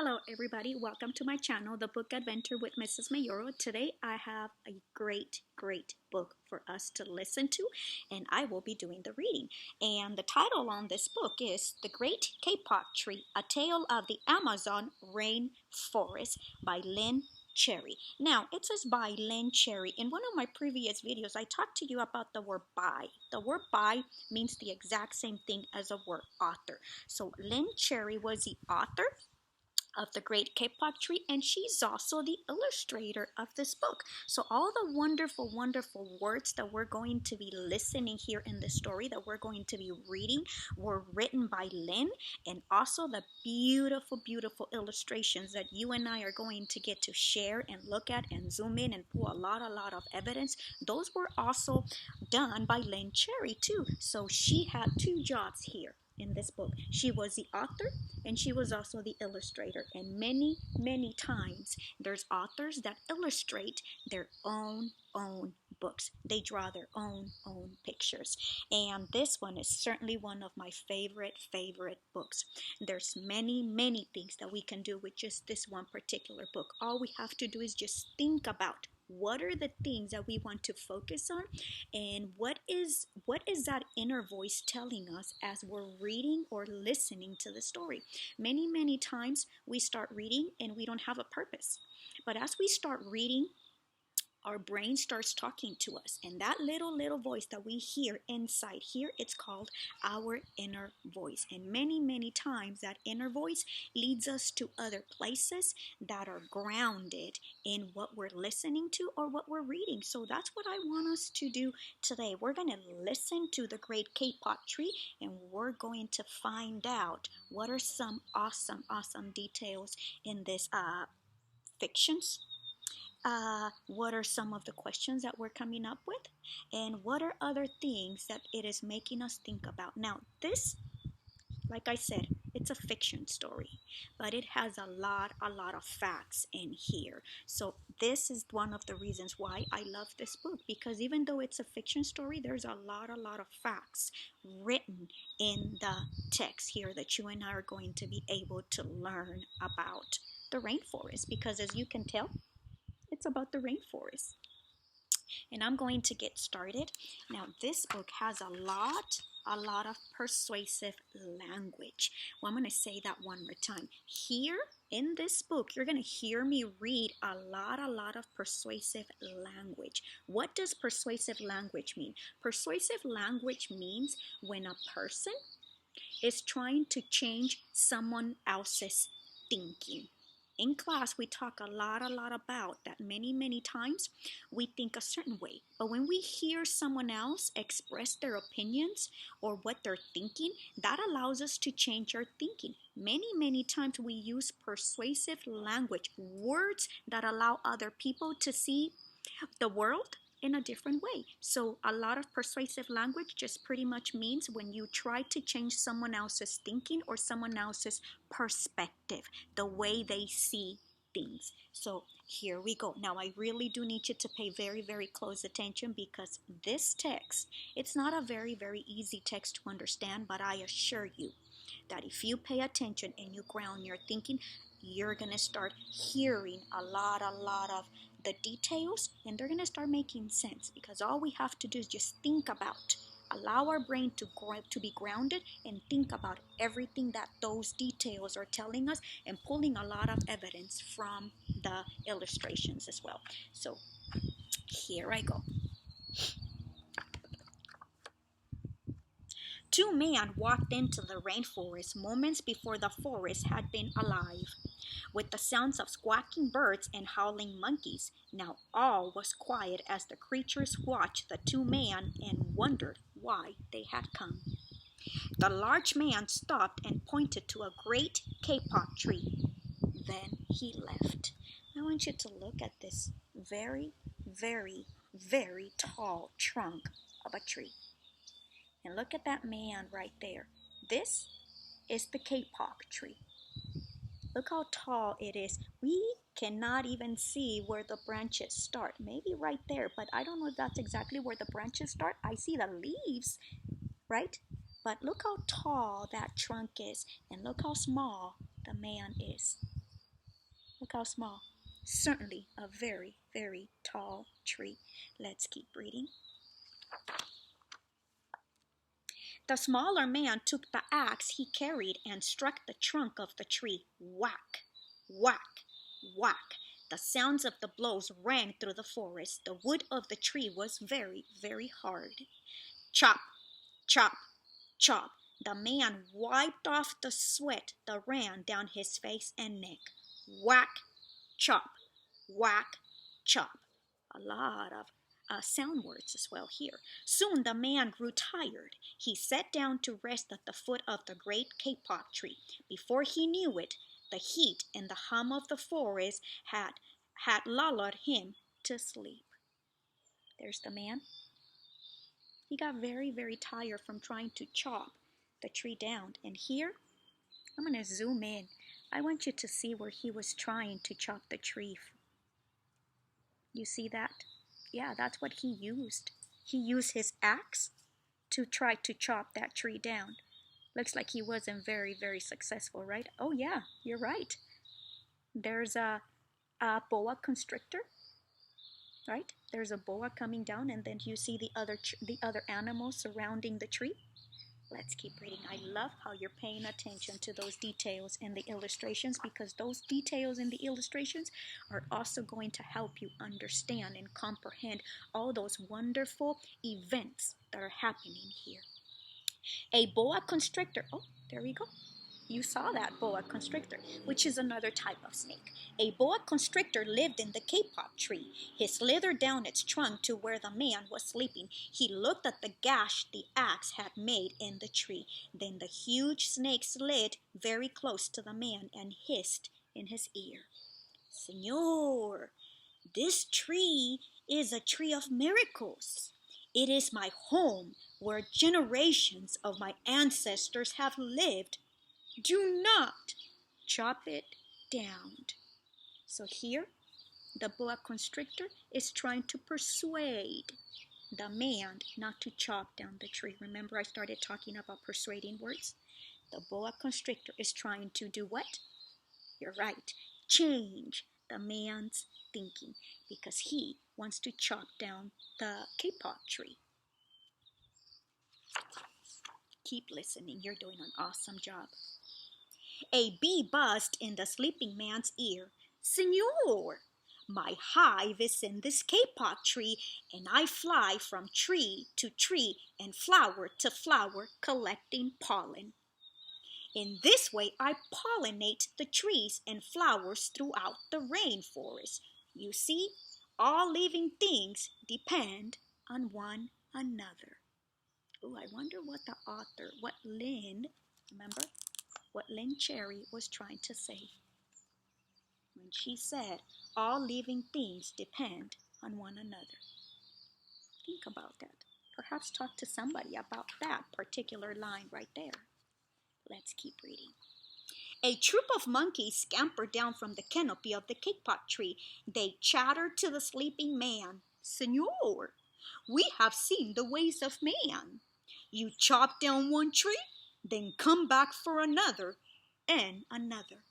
Hello everybody, welcome to my channel, The Book Adventure with Mrs. Mayoro. Today I have a great book for us to listen to, and I will be doing the reading. And the title on this book is The Great Kapok Tree, A Tale of the Amazon Rainforest by Lynn Cherry. Now, it says by Lynn Cherry. In one of my previous videos, I talked to you about the word by. The word by means the exact same thing as the word author. So Lynn Cherry was the author of The Great Kapok Tree, and she's also the illustrator of this book. So all the wonderful words that we're going to be listening here in the story that we're going to be reading were written by Lynn, and also the beautiful illustrations that you and I are going to get to share and look at and zoom in and pull a lot of evidence. Those were also done by Lynn Cherry too. So she had two jobs here in this book. She was the author and she was also the illustrator. And many times there's authors that illustrate their own books. They draw their own pictures. And this one is certainly one of my favorite books. There's many things that we can do with just this one particular book. All we have to do is just think about what are the things that we want to focus on, and what is that inner voice telling us as we're reading or listening to the story. Many times we start reading and we don't have a purpose, but as we start reading, our brain starts talking to us, and that little voice that we hear inside here, it's called our inner voice. And many times that inner voice leads us to other places that are grounded in what we're listening to or what we're reading. So that's what I want us to do today. We're going to listen to The Great Kapok Tree, and we're going to find out what are some awesome details in this fictions. What are some of the questions that we're coming up with, and what are other things that it is making us think about. Now, this, like I said, it's a fiction story, but it has a lot of facts in here. So this is one of the reasons why I love this book, because even though it's a fiction story, there's a lot of facts written in the text here that you and I are going to be able to learn about the rainforest, because as you can tell, it's about the rainforest. And I'm going to get started. Now, this book has a lot of persuasive language. Well, I'm going to say that one more time. Here in this book, you're going to hear me read a lot of persuasive language. What does persuasive language mean? Persuasive language means when a person is trying to change someone else's thinking. In class, we talk a lot about that. Many times we think a certain way, but when we hear someone else express their opinions or what they're thinking, that allows us to change our thinking. Many times we use persuasive language, words that allow other people to see the world in a different way. So a lot of persuasive language just pretty much means when you try to change someone else's thinking or someone else's perspective, the way they see things. So here we go. Now I really do need you to pay very close attention, because this text, it's not a very easy text to understand, but I assure you that if you pay attention and you ground your thinking, you're gonna start hearing a lot of the details, and they're gonna start making sense, because all we have to do is just think about, allow our brain to be grounded and think about everything that those details are telling us, and pulling a lot of evidence from the illustrations as well. So here I go. Two men walked into the rainforest moments before the forest had been alive with the sounds of squawking birds and howling monkeys. Now all was quiet as the creatures watched the two men and wondered why they had come. The large man stopped and pointed to a great kapok tree. Then he left. I want you to look at this very tall trunk of a tree. And look at that man right there. This is the kapok tree. Look how tall it is. We cannot even see where the branches start. Maybe right there, but I don't know if that's exactly where the branches start. I see the leaves, right? But look how tall that trunk is, and look how small the man is. Look how small. Certainly a very, very tall tree. Let's keep reading. The smaller man took the axe he carried and struck the trunk of the tree. Whack, whack, whack. The sounds of the blows rang through the forest. The wood of the tree was very, very hard. Chop, chop, chop. The man wiped off the sweat that ran down his face and neck. Whack, chop, whack, chop. A lot of sound words as well here. Soon the man grew tired. He sat down to rest at the foot of the great kapok tree. Before he knew it, the heat and the hum of the forest had lulled him to sleep. There's the man. He got very, very tired from trying to chop the tree down. And here, I'm going to zoom in. I want you to see where he was trying to chop the tree. You see that? Yeah, that's what he used. He used his axe to try to chop that tree down. Looks like he wasn't very, very successful, right? Oh yeah, you're right. There's a boa constrictor, right? There's a boa coming down, and then you see the other animals surrounding the tree. Let's keep reading. I love how you're paying attention to those details in the illustrations, because those details in the illustrations are also going to help you understand and comprehend all those wonderful events that are happening here. A boa constrictor. Oh, there we go. You saw that boa constrictor, which is another type of snake. A boa constrictor lived in the kapok tree. He slithered down its trunk to where the man was sleeping. He looked at the gash the axe had made in the tree. Then the huge snake slid very close to the man and hissed in his ear. Señor, this tree is a tree of miracles. It is my home where generations of my ancestors have lived. Do not chop it down. So here, the boa constrictor is trying to persuade the man not to chop down the tree. Remember, I started talking about persuading words? The boa constrictor is trying to do what? You're right. Change the man's thinking, because he wants to chop down the kapok tree. Keep listening. You're doing an awesome job. A bee buzzed in the sleeping man's ear. Señor, my hive is in this kapok tree, and I fly from tree to tree and flower to flower collecting pollen. In this way, I pollinate the trees and flowers throughout the rainforest. You see, all living things depend on one another. Oh, I wonder what the author, Lynn Cherry was trying to say when she said, all living things depend on one another. Think about that. Perhaps talk to somebody about that particular line right there. Let's keep reading. A troop of monkeys scampered down from the canopy of the kapok tree. They chattered to the sleeping man. Señor, we have seen the ways of man. You chop down one tree, then come back for another and another.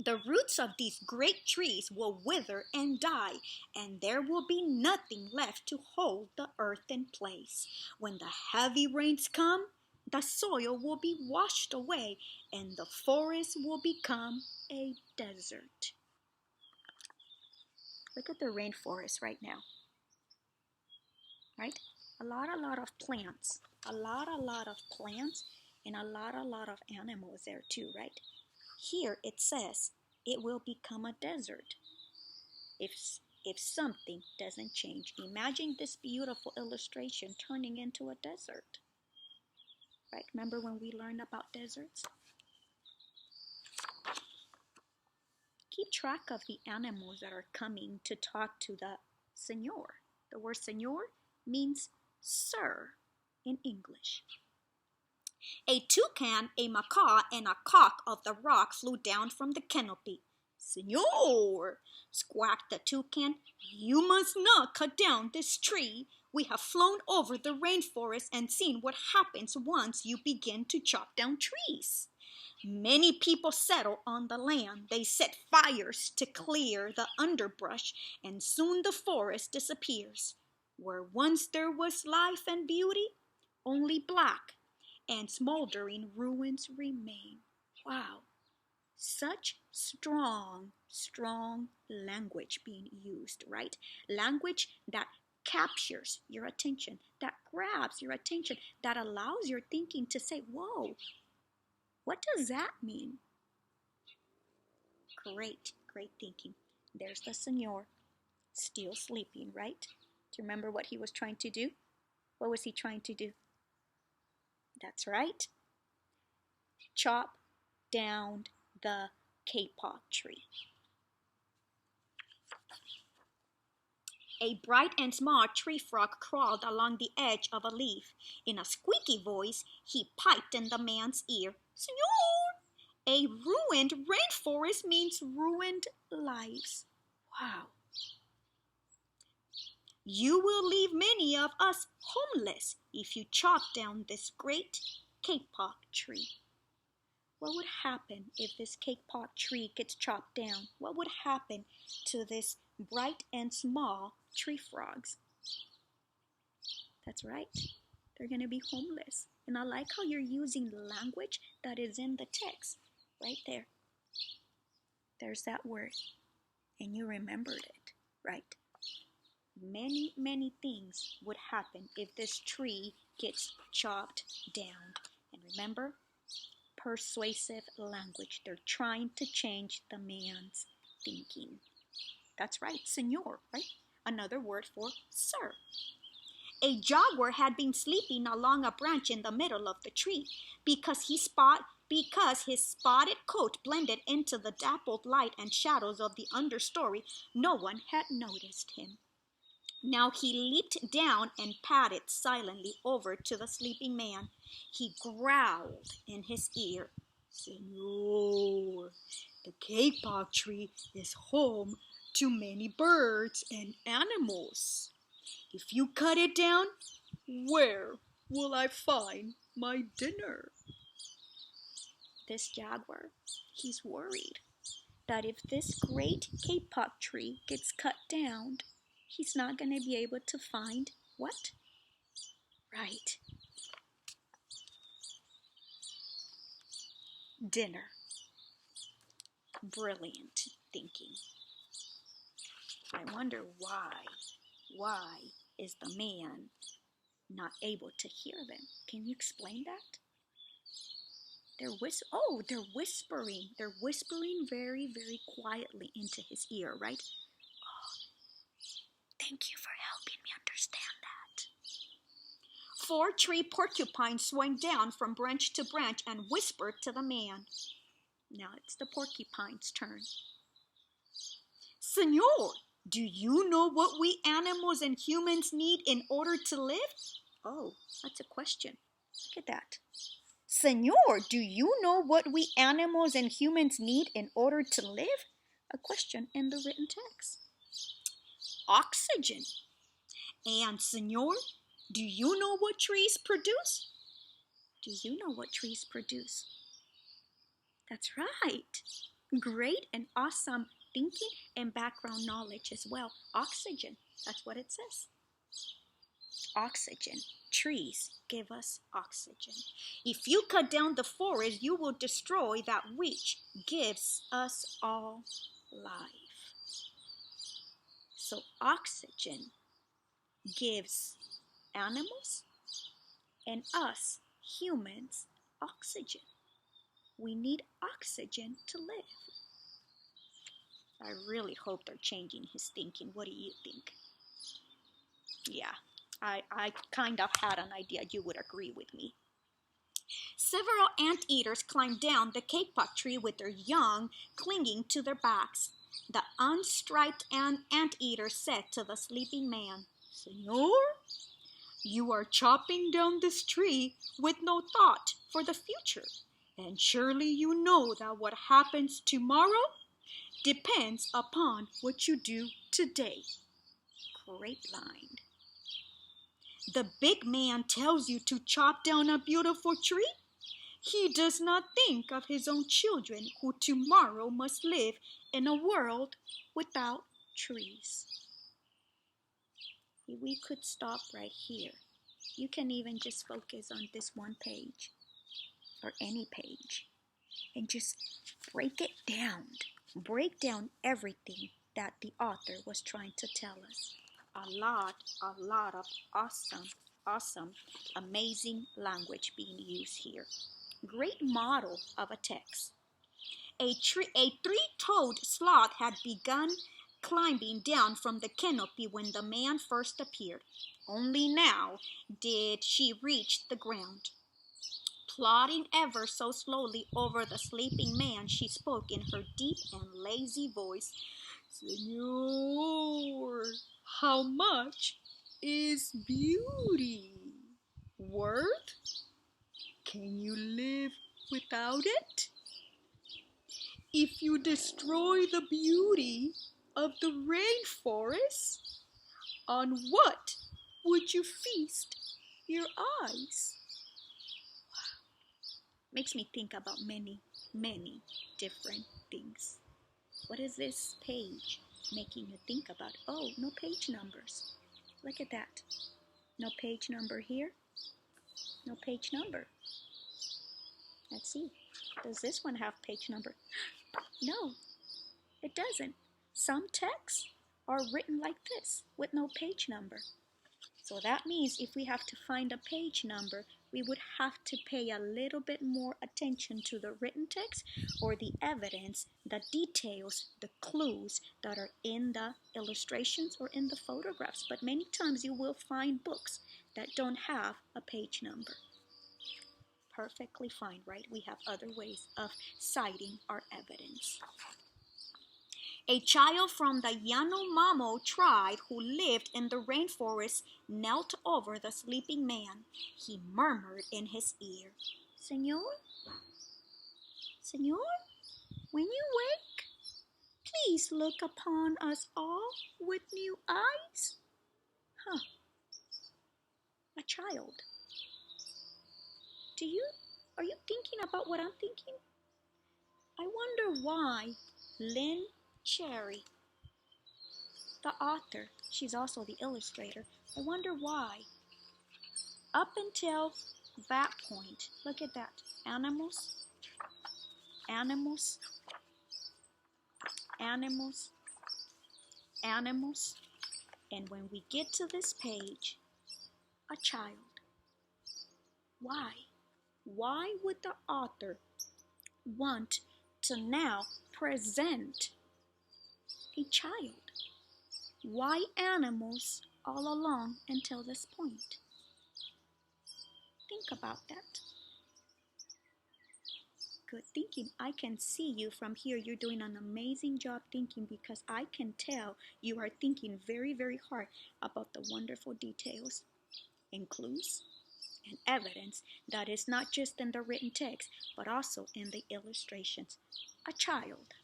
The roots of these great trees will wither and die, and there will be nothing left to hold the earth in place. When the heavy rains come, the soil will be washed away, and the forest will become a desert. Look at the rainforest right now, right? A lot of plants, a lot of plants, and a lot of animals there too, right? Here it says it will become a desert if something doesn't change. Imagine this beautiful illustration turning into a desert. Right? Remember when we learned about deserts? Keep track of the animals that are coming to talk to the Señor. The word Señor means sir in English. A toucan, a macaw, and a cock of the rock flew down from the canopy. Señor, squawked the toucan, you must not cut down this tree. We have flown over the rainforest and seen what happens once you begin to chop down trees. Many people settle on the land. They set fires to clear the underbrush, and soon the forest disappears. Where once there was life and beauty, only black and smoldering ruins remain. Wow, such strong, strong language being used, right? Language that captures your attention, that grabs your attention, that allows your thinking to say, whoa, what does that mean? Great, great thinking. There's the Senor, still sleeping, right? Do you remember what he was trying to do? What was he trying to do? That's right. Chop down the kapok tree. A bright and small tree frog crawled along the edge of a leaf. In a squeaky voice, he piped in the man's ear. Senor! A ruined rainforest means ruined lives. Wow. You will leave many of us homeless if you chop down this great kapok tree. What would happen if this kapok tree gets chopped down? What would happen to this bright and small tree frogs? That's right. They're going to be homeless. And I like how you're using language that is in the text. Right there. There's that word. And you remembered it, right? Many, many things would happen if this tree gets chopped down. And remember, persuasive language. They're trying to change the man's thinking. That's right, senor, right? Another word for sir. A jaguar had been sleeping along a branch in the middle of the tree because his spotted coat blended into the dappled light and shadows of the understory. No one had noticed him. Now he leaped down and padded silently over to the sleeping man. He growled in his ear, Senor, the kapok tree is home to many birds and animals. If you cut it down, where will I find my dinner? This jaguar, he's worried that if this great kapok tree gets cut down, he's not going to be able to find what? Right. Dinner. Brilliant thinking. I wonder why. Why is the man not able to hear them? Can you explain that? They're whispering. They're whispering very, very quietly into his ear, right? Thank you for helping me understand that. 4 tree porcupines swung down from branch to branch and whispered to the man. Now it's the porcupine's turn. Senor, do you know what we animals and humans need in order to live? Oh, that's a question. Look at that. Senor, do you know what we animals and humans need in order to live? A question in the written text. Oxygen. And senor, do you know what trees produce? Do you know what trees produce? That's right. Great and awesome thinking and background knowledge as well. Oxygen, that's what it says. Oxygen. Trees give us oxygen. If you cut down the forest, you will destroy that which gives us all life. So oxygen gives animals and us humans oxygen. We need oxygen to live. I really hope they're changing his thinking. What do you think? Yeah, I kind of had an idea you would agree with me. Several anteaters climbed down the kapok tree with their young clinging to their backs. The unstriped anteater said to the sleeping man, Senor, you are chopping down this tree with no thought for the future. And surely you know that what happens tomorrow depends upon what you do today. Great line. The big man tells you to chop down a beautiful tree. He does not think of his own children who tomorrow must live in a world without trees. We could stop right here. You can even just focus on this one page or any page and just break it down. Break down everything that the author was trying to tell us. A lot of awesome, amazing language being used here. Great model of a text. A three-toed sloth had begun climbing down from the canopy when the man first appeared. Only now did she reach the ground. Plodding ever so slowly over the sleeping man, she spoke in her deep and lazy voice. Señor, how much is beauty worth? Can you live without it? If you destroy the beauty of the rainforest, on what would you feast your eyes? Makes me think about many different things. What is this page making you think about? Oh, no page numbers. Look at that. No page number here. No page number. Let's see. Does this one have page number? No, it doesn't. Some texts are written like this with no page number. So that means if we have to find a page number, we would have to pay a little bit more attention to the written text or the evidence, the details, the clues that are in the illustrations or in the photographs. But many times you will find books that don't have a page number. Perfectly fine, right? We have other ways of citing our evidence. A child from the Yanomamo tribe who lived in the rainforest knelt over the sleeping man. He murmured in his ear, Señor, Señor, when you wake, please look upon us all with new eyes. A child. Are you thinking about what I'm thinking? I wonder why Lynn Cherry, the author, she's also the illustrator, I wonder why up until that point, look at that, animals, animals, animals, animals, and when we get to this page, a child. Why? Why would the author want to now present a child? Why animals all along until this point? Think about that. Good thinking. I can see you from here. You're doing an amazing job thinking because I can tell you are thinking very, very hard about the wonderful details and clues and evidence that is not just in the written text, but also in the illustrations. A child,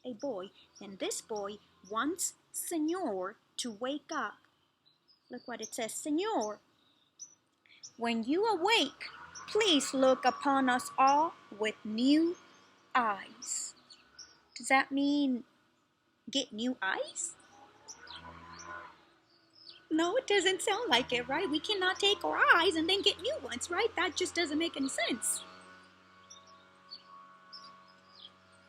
a boy, and this boy wants Señor to wake up. Look what it says, Señor, when you awake, please look upon us all with new eyes. Does that mean get new eyes? No, it doesn't sound like it, right? We cannot take our eyes and then get new ones, right? That just doesn't make any sense.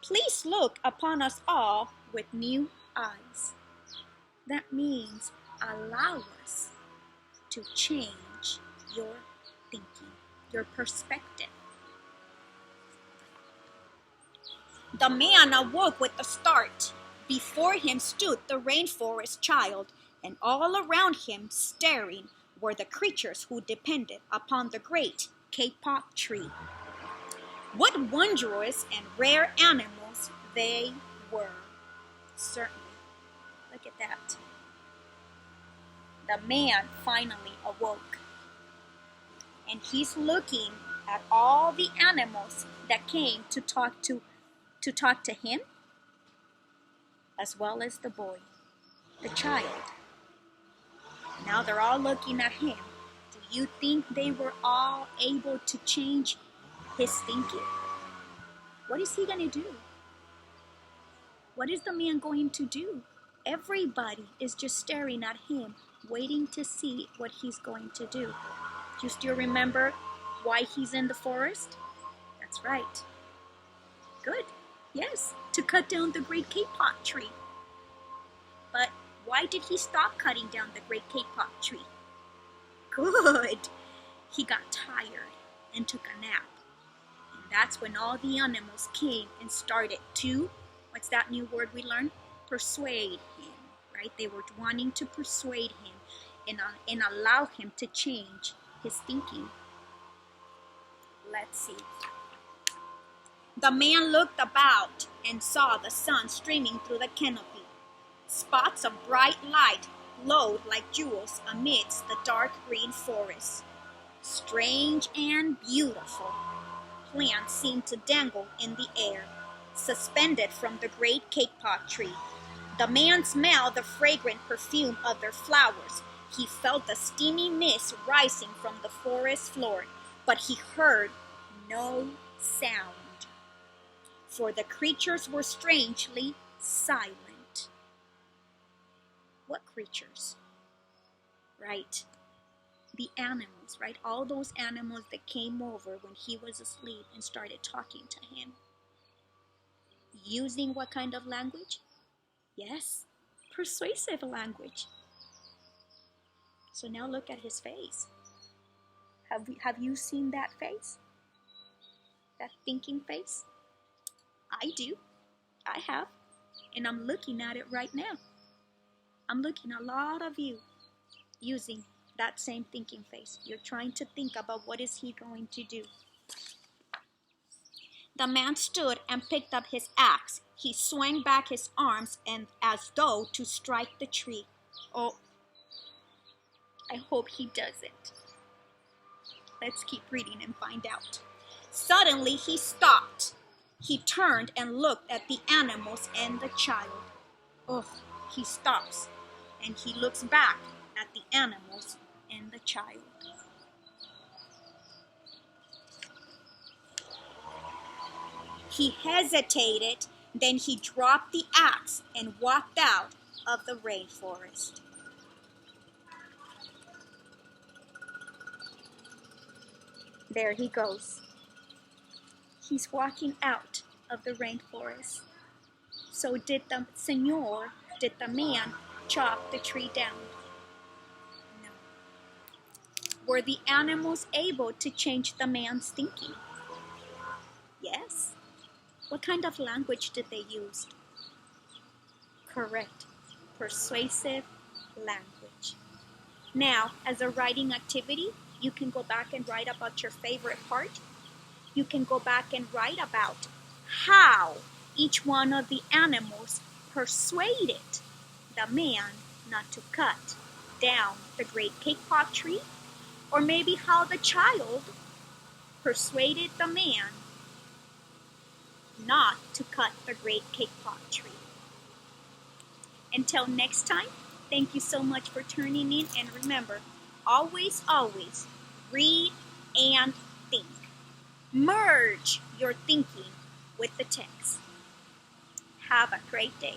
Please look upon us all with new eyes. That means allow us to change your thinking, your perspective. The man awoke with a start. Before him stood the rainforest child, and all around him, staring, were the creatures who depended upon the great Kapok tree. What wondrous and rare animals they were. Certainly. Look at that. The man finally awoke. And he's looking at all the animals that came to talk to him, as well as the boy, the child. Now they're all looking at him. Do you think they were all able to change his thinking. What is he going to do? What is the man going to do? Everybody is just staring at him, waiting to see what he's going to do. Do you still remember why he's in the forest? That's right. Good. Yes, to cut down the great kapok tree. But why did he stop cutting down the great kapok tree? Good. He got tired and took a nap. And that's when all the animals came and started to, what's that new word we learned? Persuade him, right? They were wanting to persuade him and allow him to change his thinking. Let's see. The man looked about and saw the sun streaming through the canopy. Spots of bright light glowed like jewels amidst the dark green forest. Strange and beautiful plants seemed to dangle in the air, suspended from the great kapok tree. The man smelled the fragrant perfume of their flowers. He felt the steamy mist rising from the forest floor, but he heard no sound, for the creatures were strangely silent. What creatures? Right, the animals, right? All those animals that came over when he was asleep and started talking to him. Using what kind of language? Yes, persuasive language. So now look at his face. Have you seen that face? That thinking face? I do. I have. And I'm looking at it right now. I'm looking at a lot of you using that same thinking face. You're trying to think about what is he going to do. The man stood and picked up his axe. He swung back his arms and as though to strike the tree. Oh, I hope he doesn't. Let's keep reading and find out. Suddenly he stopped. He turned and looked at the animals and the child. Oh, he stops and he looks back at the animals and the child. He hesitated, then he dropped the axe and walked out of the rainforest. There he goes. He's walking out of the rainforest. So did the man chop the tree down? No. Were the animals able to change the man's thinking? Yes. What kind of language did they use? Correct. Persuasive language. Now, as a writing activity, you can go back and write about your favorite part. You can go back and write about how each one of the animals persuaded the man not to cut down the great kapok tree, or maybe how the child persuaded the man not to cut the great kapok tree. Until next time, thank you so much for tuning in, and remember, always, always read and think. Merge your thinking with the text. Have a great day.